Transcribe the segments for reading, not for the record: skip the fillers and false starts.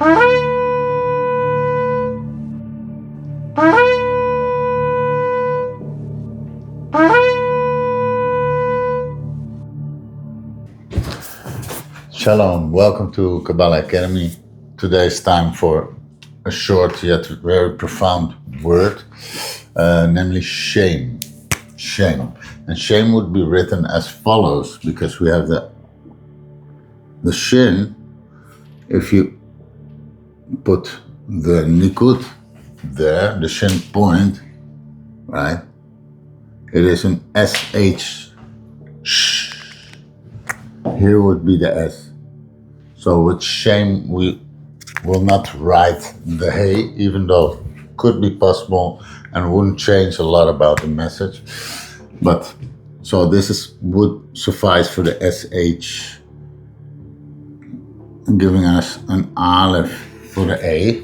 Shalom, welcome to Kabbalah Academy. Today is time for a short yet very profound word, namely shame. Shame. And shame would be written as follows, because we have the shin. If you put the nikud there, the shin point, right? It is an SH. Sh. Here would be the S. So with shame, we will not write the hey, even though it could be possible and wouldn't change a lot about the message. But so this would suffice for the SH, giving us an aleph for the A,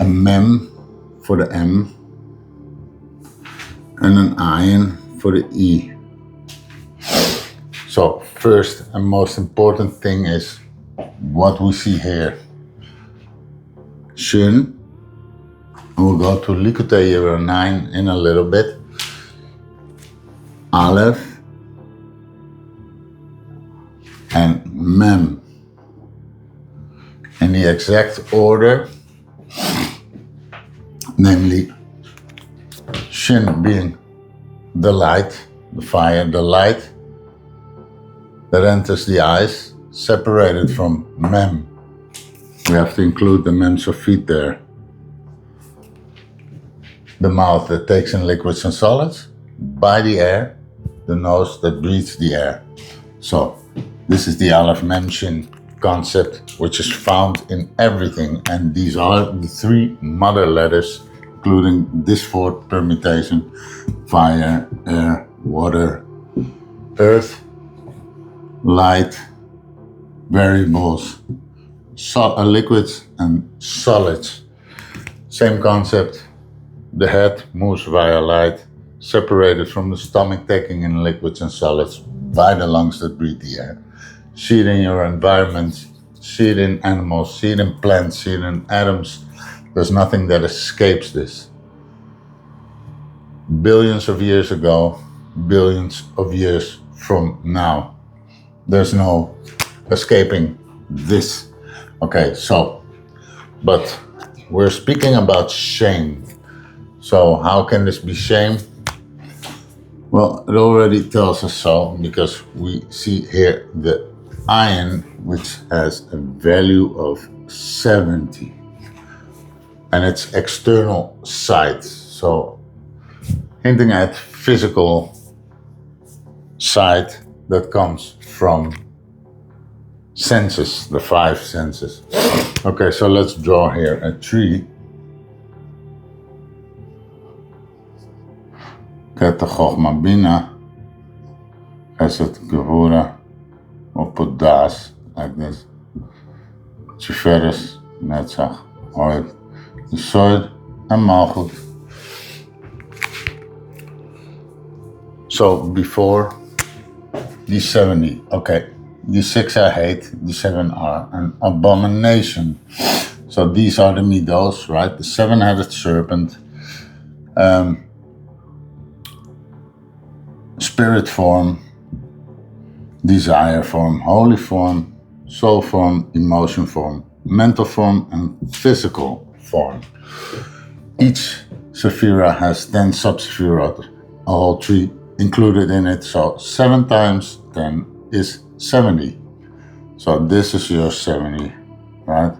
a mem for the M, and an ayin for the E. So first and most important thing is what we see here. Shin, and we'll go to Likkutei Yirah 9 in a little bit. Aleph and mem. In the exact order, namely shin being the light, the fire, the light that enters the eyes, separated from mem. We have to include the mem sofit there. The mouth that takes in liquids and solids by the air, the nose that breathes the air. So this is the aleph mem shin concept, which is found in everything, and these are the three mother letters, including this fourth permutation: fire, air, water, earth, light, variables, liquids and solids. Same concept. The head moves via light, separated from the stomach, taking in liquids and solids by the lungs that breathe the air. See it in your environment, see it in animals, see it in plants, see it in atoms. There's nothing that escapes this. Billions of years ago, billions of years from now. There's no escaping this. Okay, so, but we're speaking about shame. So how can this be shame? Well, it already tells us so, because we see here the ayin, which has a value of 70. And it's external sight. So hinting at physical sight that comes from senses, the five senses. Okay, so let's draw here a tree. Keta Chochma Bina, Chesed Gevura, or put Das like this. Tiferes, Netzach, Hod, Yesod, and Malchut. So before these 70, okay, these 6 I hate, these 7 are an abomination. So these are the midos, right? The 7-headed serpent, spirit form, desire form, holy form, soul form, emotion form, mental form, and physical form. Each sephira has 10 sub-sephirot, a whole tree included in it. So 7 times 10 is 70. So this is your 70, right?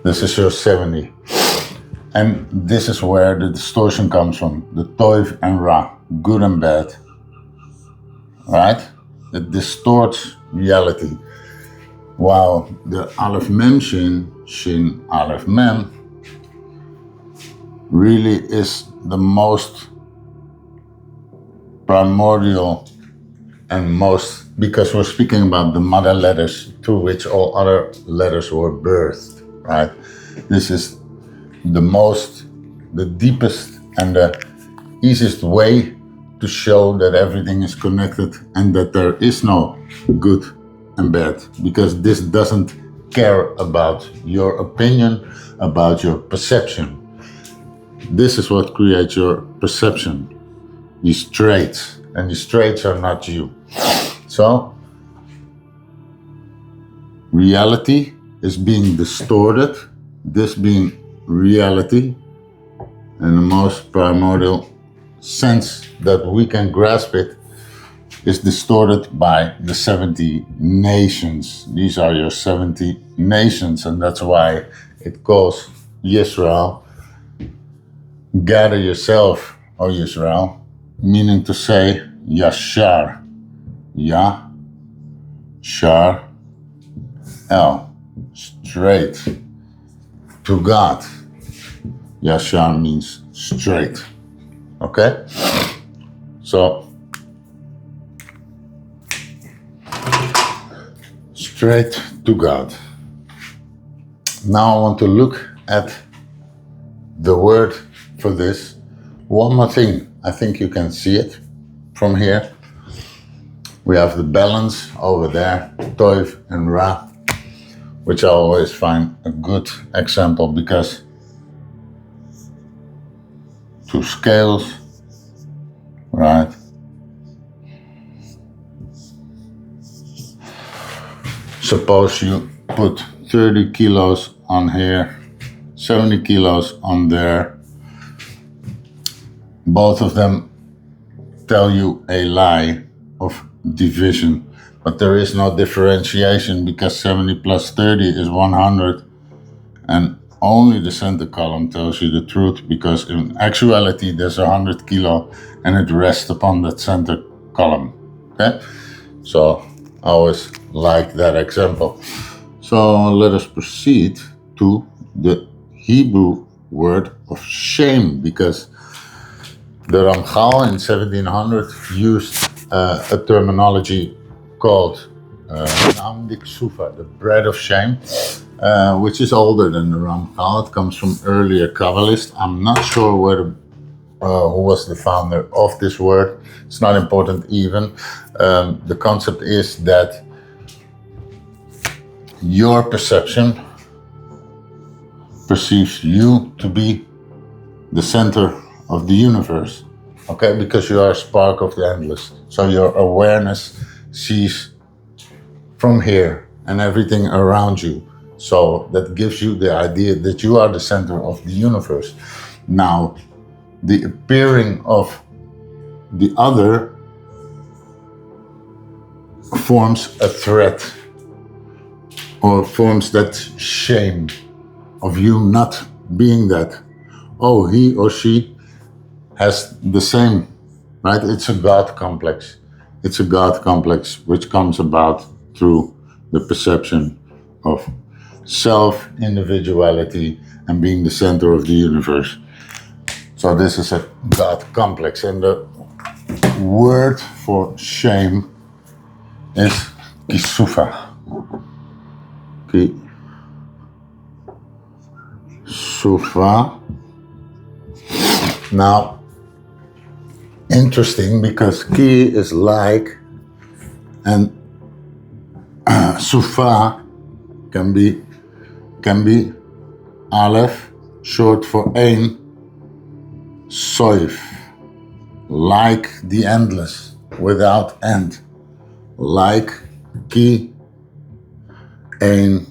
This is your 70. And this is where the distortion comes from, the toiv and ra, good and bad, right? It distorts reality. While the aleph mem shin, shin aleph mem, really is the most primordial and most, because we're speaking about the mother letters through which all other letters were birthed, right? This is the most, the deepest, and the easiest way to show that everything is connected and that there is no good and bad, because this doesn't care about your opinion, about your perception. This is what creates your perception, these traits, and these traits are not you. So, reality is being distorted, this being reality, in the most primordial sense that we can grasp it, is distorted by the 70 nations. These are your 70 nations, and that's why it calls Yisrael, gather yourself, O Yisrael, meaning to say Yashar, Shar, El, straight to God. Yashar means straight. Okay? So, straight to God. Now I want to look at the word for this. One more thing, I think you can see it from here. We have the balance over there, Toiv and Ra, which I always find a good example because two scales, right? Suppose you put 30 kilos on here, 70 kilos on there. Both of them tell you a lie of division, but there is no differentiation because 70 plus 30 is 100, and only the center column tells you the truth, because in actuality there's 100 kilo and it rests upon that center column. Okay, so I always like that example. So let us proceed to the Hebrew word of shame, because the Ramchal in 1700 used a terminology called Namdik Sufa, the bread of shame, which is older than the Ramchal. It comes from earlier Kabbalists. I'm not sure who was the founder of this word. It's not important even. The concept is that your perception perceives you to be the center of the universe, okay, because you are a spark of the endless. So your awareness sees from here and everything around you. So that gives you the idea that you are the center of the universe. Now, the appearing of the other forms a threat, or forms that shame of you not being that. Oh, he or she has the same, right? It's a God complex. It's a God complex which comes about through the perception of self-individuality and being the center of the universe. So this is a God complex, and the word for shame is kisufa. Kisufa. Now, interesting, because ki is like, and sufa can be aleph, short for ein, soif, like the endless, without end, like ki, ein,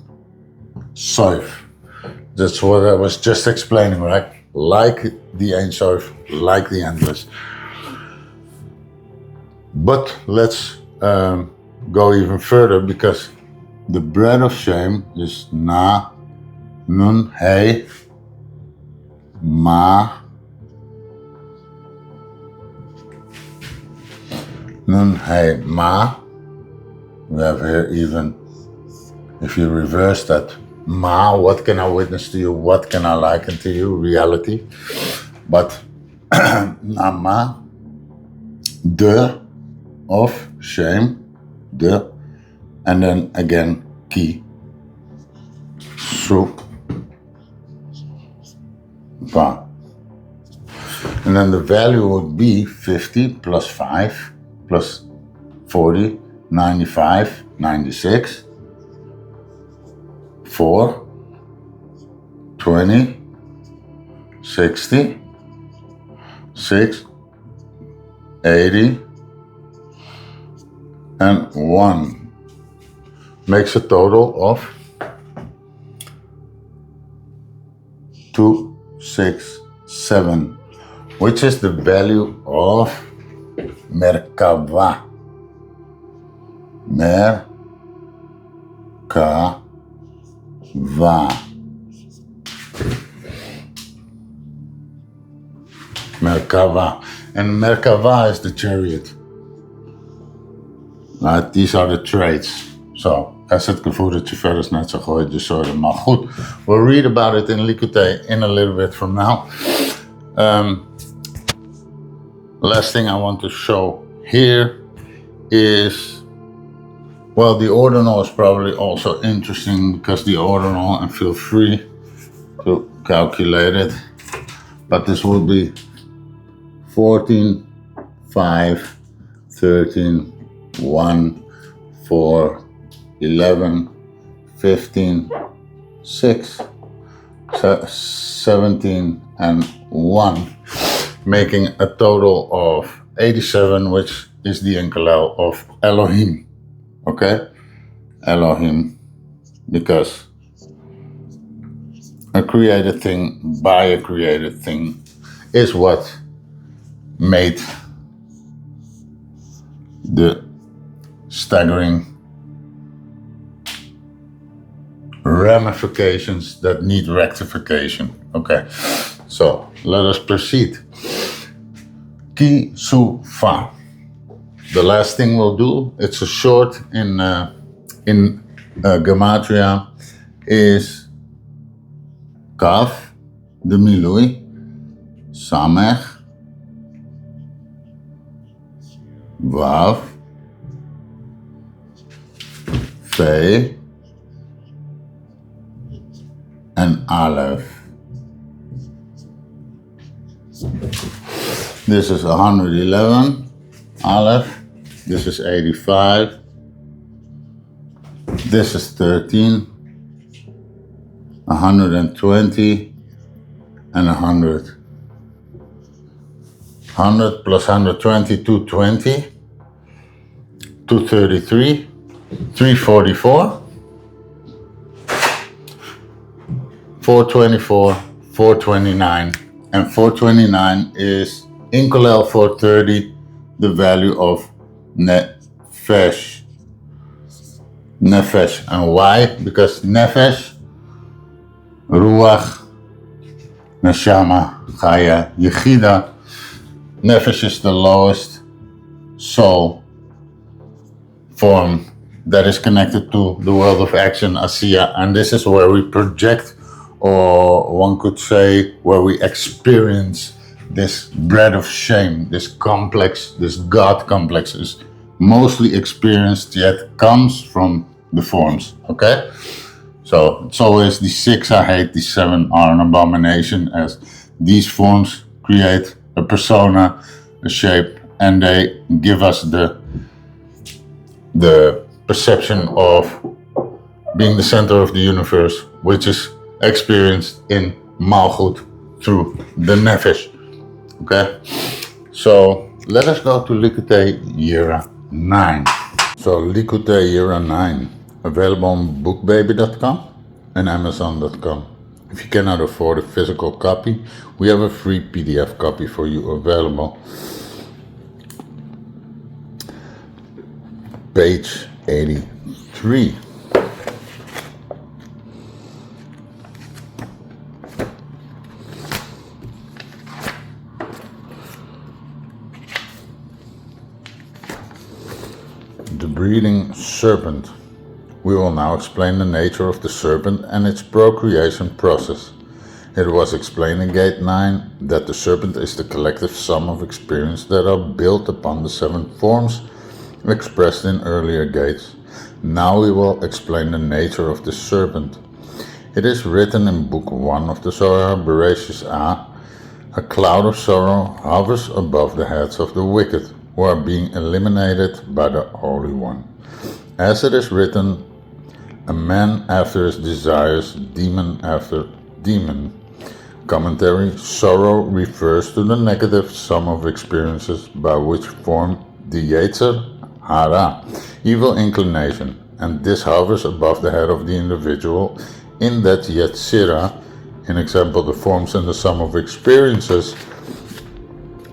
soif. That's what I was just explaining, right? Like the ein soif, like the endless. But let's go even further, because the bread of shame is na, nun, hey, ma, nun, hey, ma. We have here even, if you reverse that, ma, what can I witness to you? What can I liken to you? Reality. But na, ma, de, of shame, de, and then again ki, su, va. And then the value would be 50 plus 5 plus 40, 95, 96, 4, 20, 60, 6, 80, and 1. Makes a total of 267, which is the value of Merkava. Merkava. Merkava. And Merkava is the chariot. Right? These are the traits. So, as het gevoerdertje verder is net zo gooit, dus zo. Maar goed, we'll read about it in Likkutei in a little bit from now. Last thing I want to show here is, well, the ordinal is probably also interesting because the ordinal, and feel free to calculate it, but this will be 14, 5, 13, 1, 4, 11, 15, 6, 17, and 1, making a total of 87, which is the enkelel of Elohim. Okay? Elohim, because a created thing by a created thing is what made the staggering ramifications that need rectification. Okay, so let us proceed. Ki su fa. The last thing we'll do, it's a short in Gematria, is Kaf, the Milui, Samech, Vav, Fe, and Aleph. This is 111, Aleph. This is 85. This is 13, 120, and 100. 100 plus 120, 220, 233, 344, 424, 429, and 429 is Inkolel 430, the value of Nefesh. Nefesh. And why? Because Nefesh, Ruach, Neshama, Chaya, Yechida. Nefesh is the lowest soul form that is connected to the world of action, Asiya, and this is where we project, or one could say, where we experience this bread of shame, this complex, this God complex is mostly experienced, yet comes from the forms, okay? So it's always the 6 I hate, the 7 are an abomination, as these forms create a persona, a shape, and they give us the perception of being the center of the universe, which is experienced in Malchut through the Nefesh. Okay? So let us go to Likkutei Yirah 9. So Likkutei Yirah 9, available on bookbaby.com and amazon.com. If you cannot afford a physical copy, we have a free PDF copy for you available. Page 83. The breeding serpent. We will now explain the nature of the serpent and its procreation process. It was explained in Gate 9 that the serpent is the collective sum of experience that are built upon the 7 forms expressed in earlier gates. Now we will explain the nature of the serpent. It is written in Book 1 of the Zohar, Bereshis a cloud of sorrow hovers above the heads of the wicked, who are being eliminated by the Holy One. As it is written, a man after his desires, demon after demon. Commentary: sorrow refers to the negative sum of experiences by which form the Yirah H'ari, evil inclination, and this hovers above the head of the individual in that Yetzirah, in example, the forms and the sum of experiences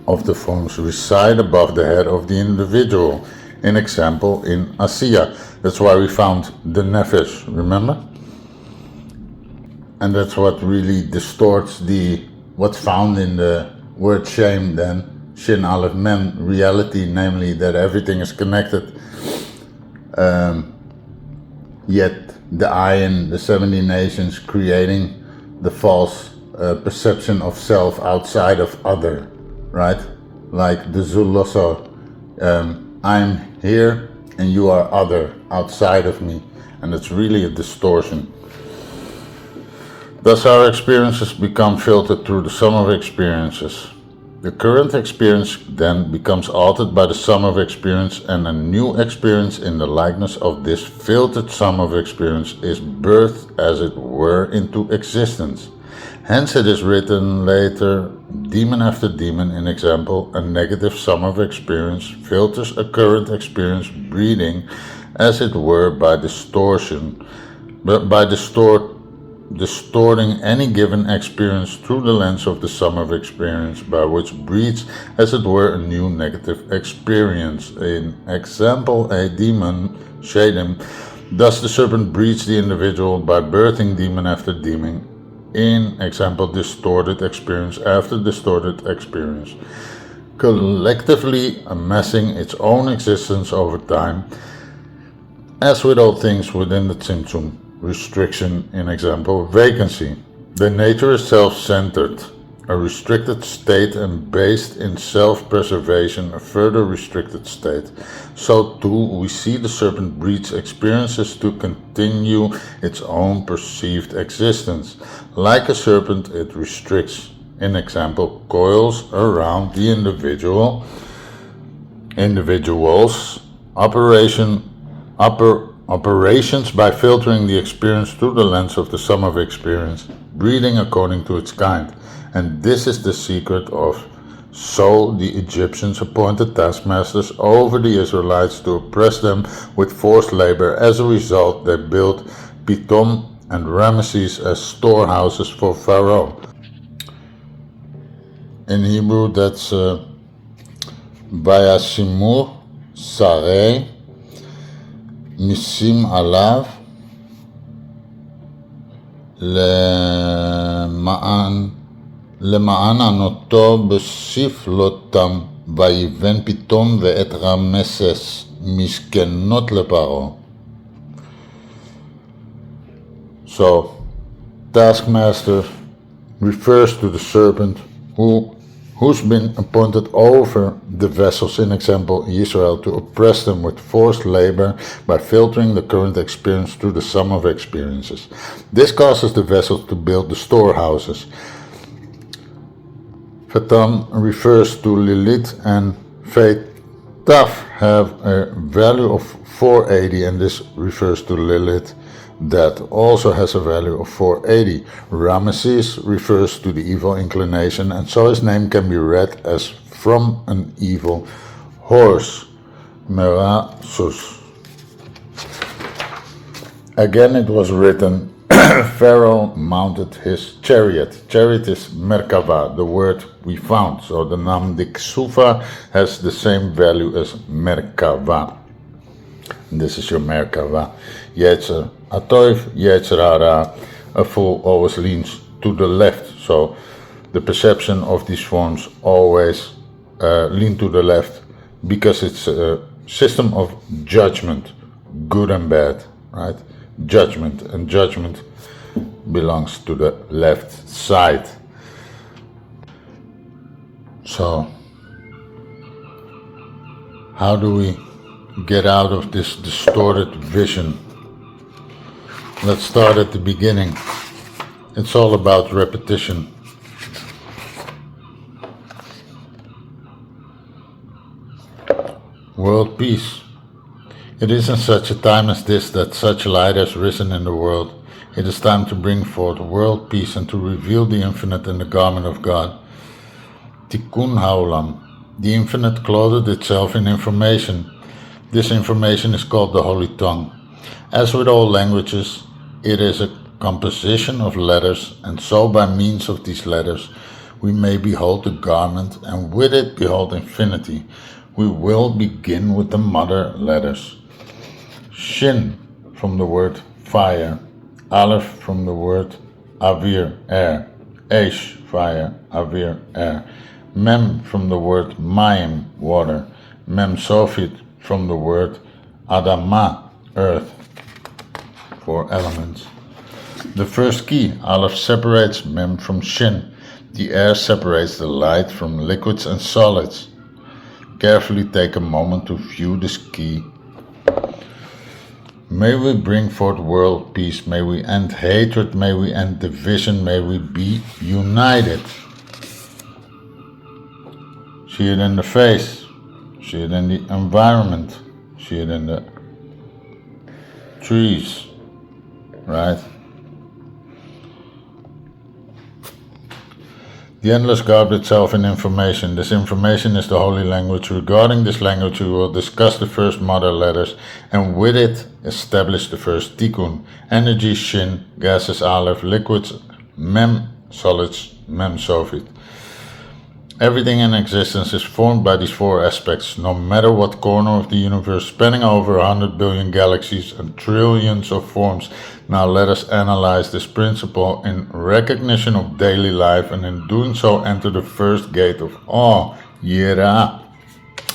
of the forms reside above the head of the individual, in example, in Asiya. That's why we found the Nefesh, remember? And that's what really distorts what's found in the word shame then, Shin Aleph Mem, reality, namely that everything is connected. Yet the ayin, the 70 nations, creating the false perception of self outside of other, right? Like the Zuloso, I'm here and you are other, outside of me. And it's really a distortion. Thus our experiences become filtered through the sum of experiences. The current experience then becomes altered by the sum of experience, and a new experience in the likeness of this filtered sum of experience is birthed, as it were, into existence. Hence it is written later, demon after demon, in example, a negative sum of experience filters a current experience, breeding, as it were, by distortion, but by distorting any given experience through the lens of the sum of experience, by which breeds, as it were, a new negative experience. In example, a demon, shadim, thus the serpent breeds the individual by birthing demon after demon. In example, distorted experience after distorted experience, collectively amassing its own existence over time. As with all things within the Tzimtzum, restriction, in example, vacancy. The nature is self-centered, a restricted state, and based in self-preservation, a further restricted state. So too, we see the serpent breeds experiences to continue its own perceived existence. Like a serpent, it restricts, in example, coils around the individual's operations by filtering the experience through the lens of the sum of experience, breeding according to its kind. And this is the secret of so the Egyptians appointed taskmasters over the Israelites to oppress them with forced labor. As a result, they built Pitom and Ramesses as storehouses for Pharaoh. In Hebrew, that's Vayashimur Sarei Misim Alav למען ענותו בספלותם ויבן פתאום ואת רמסס משכנות לפרעה. So, taskmaster refers to the serpent who's been appointed over the vessels, in example Israel, to oppress them with forced labor by filtering the current experience through the sum of experiences. This causes the vessels to build the storehouses. Fatam refers to Lilith, and Feit Taf have a value of 480, and this refers to Lilith, that also has a value of 480. Ramesses refers to the evil inclination, and so his name can be read as from an evil horse, Merasus. Again it was written, Pharaoh mounted his chariot. Chariot is Merkava, the word we found. So the Nam Diksufa has the same value as Merkava. And this is your Merkava. Yetzer Atoif, Yetzer Hara. A fool always leans to the left. So the perception of these forms always lean to the left, because it's a system of judgment, good and bad, right? Judgment, and judgment belongs to the left side. So, how do we get out of this distorted vision? Let's start at the beginning. It's all about repetition. World peace. It is in such a time as this that such light has risen in the world. It is time to bring forth world peace and to reveal the infinite in the garment of God. Tikkun haolam. The infinite clothed itself in information. This information is called the Holy Tongue. As with all languages, it is a composition of letters, and so by means of these letters we may behold the garment, and with it behold infinity. We will begin with the mother letters. Shin, from the word fire. Aleph, from the word avir, air. Eish, fire. Avir, air. Mem, from the word mayim, water. Mem sofit, from the word adama, earth. 4 elements. The first key, Aleph, separates Mem from Shin. The air separates the light from liquids and solids. Carefully take a moment to view this key. May we bring forth world peace, may we end hatred, may we end division, may we be united. See it in the face, see it in the environment, see it in the trees, right? The endless garbed itself in information. This information is the holy language. Regarding this language, we will discuss the first mother letters, and with it establish the first tikkun. Energy, shin, gases, aleph, liquids, mem, solids, mem, sofit. Everything in existence is formed by these 4 aspects, no matter what corner of the universe, spanning over 100 billion galaxies and trillions of forms. Now let us analyze this principle in recognition of daily life, and in doing so enter the first gate of awe, Yirah,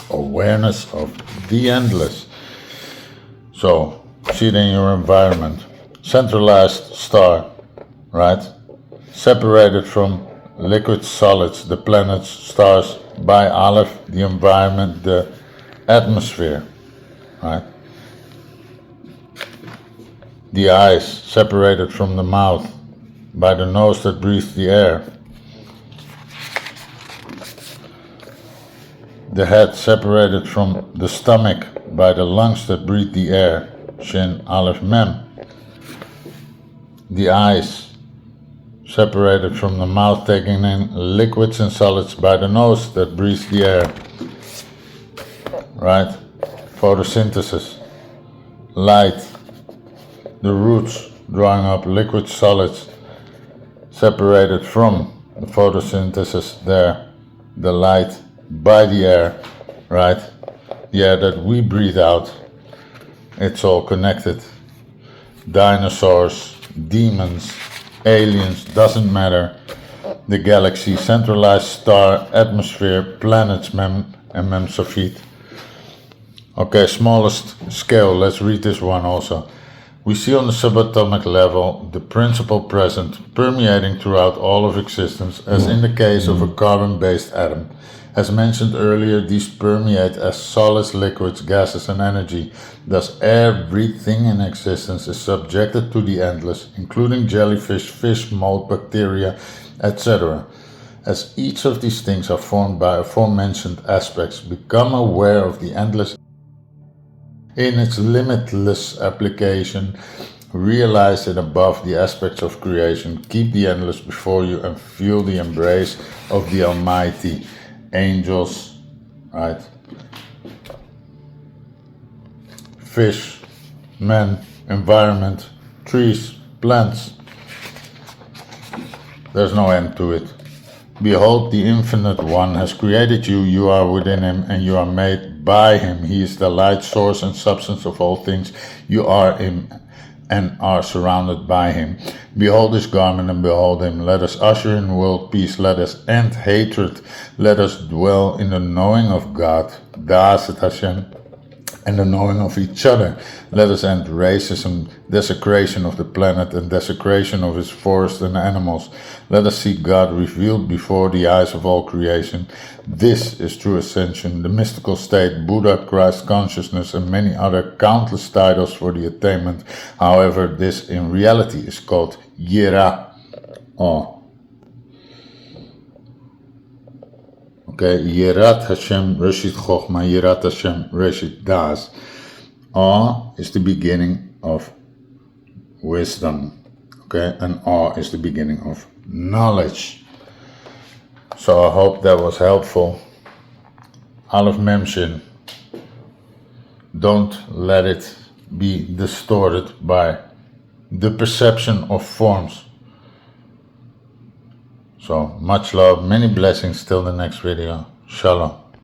awareness of the endless. So, see it in your environment. Centralized star, right? Separated from liquid solids, the planets, stars, by Aleph, the environment, the atmosphere, right? The eyes separated from the mouth by the nose that breathes the air. The head separated from the stomach by the lungs that breathe the air. Shin, Aleph, Mem. The eyes separated from the mouth, taking in liquids and solids by the nose that breathes the air. Right? Photosynthesis. Light. The roots drawing up liquid solids separated from the photosynthesis there. The light by the air. Right? The air that we breathe out. It's all connected. Dinosaurs, demons, aliens, doesn't matter. The galaxy, centralized star, atmosphere, planets, Mem and Mem Sofit. Okay, smallest scale, let's read this one also. We see on the subatomic level the principle present, permeating throughout all of existence, as in the case of a carbon-based atom. As mentioned earlier, these permeate as solids, liquids, gases, and energy. Thus, everything in existence is subjected to the endless, including jellyfish, fish, mold, bacteria, etc. As each of these things are formed by aforementioned aspects, become aware of the endless in its limitless application. Realize it above the aspects of creation. Keep the endless before you and feel the embrace of the Almighty. Angels, right? Fish, men, environment, trees, plants. There's no end to it. Behold, the Infinite One has created you, you are within Him, and you are made by Him. He is the light, source, and substance of all things. You are Him and are surrounded by Him. Behold His garment and behold Him. Let us usher in world peace. Let us end hatred. Let us dwell in the knowing of God, Da'aset Hashem, and the knowing of each other. Let us end racism, desecration of the planet, and desecration of His forests and animals. Let us see God revealed before the eyes of all creation. This is true ascension, the mystical state, Buddha, Christ consciousness, and many other countless titles for the attainment. However, this in reality is called Yirah. Okay, Yirat Hashem, Reshit Chochma, Yirat Hashem, Reshit Das. Awe is the beginning of wisdom, okay? And awe is the beginning of knowledge. So I hope that was helpful. Aleph Memshin, don't let it be distorted by the perception of forms. So much love, many blessings, till the next video. Shalom.